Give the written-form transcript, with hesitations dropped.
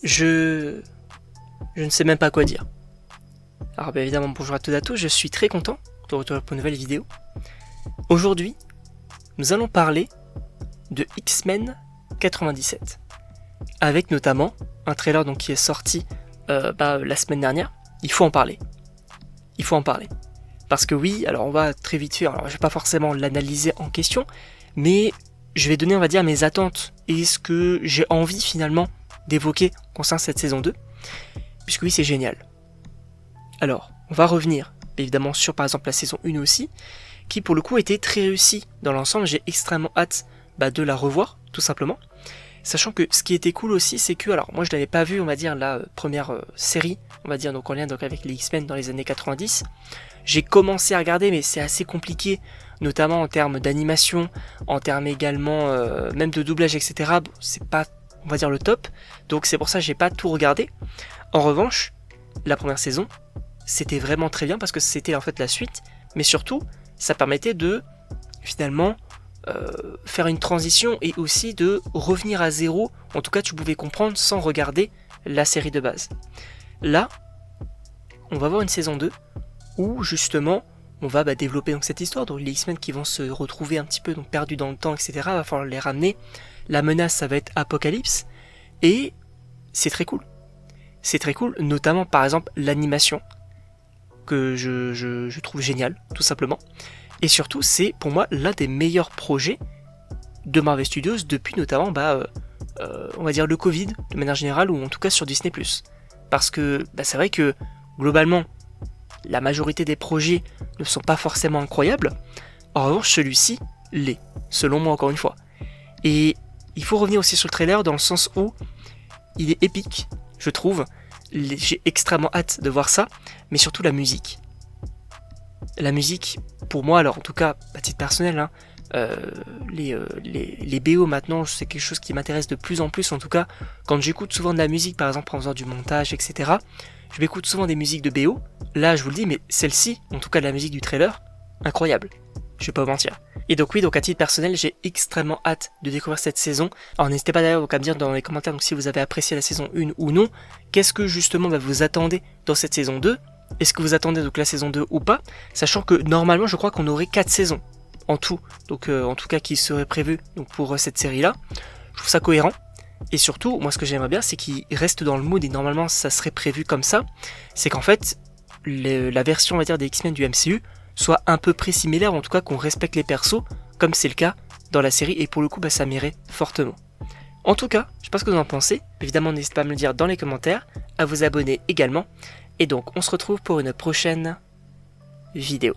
Je ne sais même pas quoi dire. Alors bien évidemment, bonjour à toutes et à tous, je suis très content de retrouver pour une nouvelle vidéo. Aujourd'hui, nous allons parler de X-Men 97, avec notamment un trailer donc, qui est sorti la semaine dernière. Il faut en parler. Il faut en parler. Parce que oui, alors on va très vite faire, alors je vais pas forcément l'analyser en question, mais je vais donner, on va dire, mes attentes et ce que j'ai envie finalement d'évoquer concernant cette saison 2, puisque oui, c'est génial. Alors, on va revenir évidemment sur par exemple la saison 1 aussi, qui pour le coup était très réussie dans l'ensemble. J'ai extrêmement hâte de la revoir, tout simplement. Sachant que ce qui était cool aussi, c'est que, alors moi je l'avais pas vu, on va dire, la première série, on va dire, donc en lien donc, avec les X-Men dans les années 90. J'ai commencé à regarder, mais c'est assez compliqué, notamment en termes d'animation, en termes également même de doublage, etc. Bon, c'est pas, on va dire, le top, donc c'est pour ça que j'ai pas tout regardé. En revanche, la première saison, c'était vraiment très bien parce que c'était en fait la suite, mais surtout, ça permettait de finalement faire une transition et aussi de revenir à zéro. En tout cas, tu pouvais comprendre sans regarder la série de base. Là, on va voir une saison 2 où justement on va développer donc cette histoire, donc les X-Men qui vont se retrouver un petit peu donc perdus dans le temps, etc. Va falloir les ramener. La menace, ça va être Apocalypse, et c'est très cool. C'est très cool, notamment par exemple l'animation, que je trouve géniale, tout simplement. Et surtout, c'est pour moi l'un des meilleurs projets de Marvel Studios depuis notamment, on va dire le Covid, de manière générale, ou en tout cas sur Disney+. Parce que c'est vrai que, globalement, la majorité des projets ne sont pas forcément incroyables. En revanche, celui-ci l'est, selon moi encore une fois. Et il faut revenir aussi sur le trailer dans le sens où il est épique, je trouve. J'ai extrêmement hâte de voir ça, mais surtout la musique. La musique, pour moi, alors en tout cas, à titre personnel, hein, les BO maintenant, c'est quelque chose qui m'intéresse de plus en plus. En tout cas, quand j'écoute souvent de la musique, par exemple en faisant du montage, etc., je m'écoute souvent des musiques de BO. Là, je vous le dis, mais celle-ci, en tout cas la musique du trailer, incroyable. Je vais pas vous mentir. Et donc oui, donc à titre personnel, j'ai extrêmement hâte de découvrir cette saison. Alors n'hésitez pas d'ailleurs à me dire dans les commentaires donc, si vous avez apprécié la saison 1 ou non. Qu'est-ce que justement vous attendez dans cette saison 2 ? Est-ce que vous attendez donc la saison 2 ou pas ? Sachant que normalement, je crois qu'on aurait 4 saisons en tout. Donc en tout cas qui serait prévu donc, pour cette série-là. Je trouve ça cohérent. Et surtout, moi ce que j'aimerais bien, c'est qu'il reste dans le mood, et normalement ça serait prévu comme ça, c'est qu'en fait, la version on va dire des X-Men du MCU soit à peu près similaire, en tout cas qu'on respecte les persos, comme c'est le cas dans la série, et pour le coup ça m'irait fortement. En tout cas, je sais pas ce que vous en pensez, évidemment n'hésitez pas à me le dire dans les commentaires, à vous abonner également, et donc on se retrouve pour une prochaine vidéo.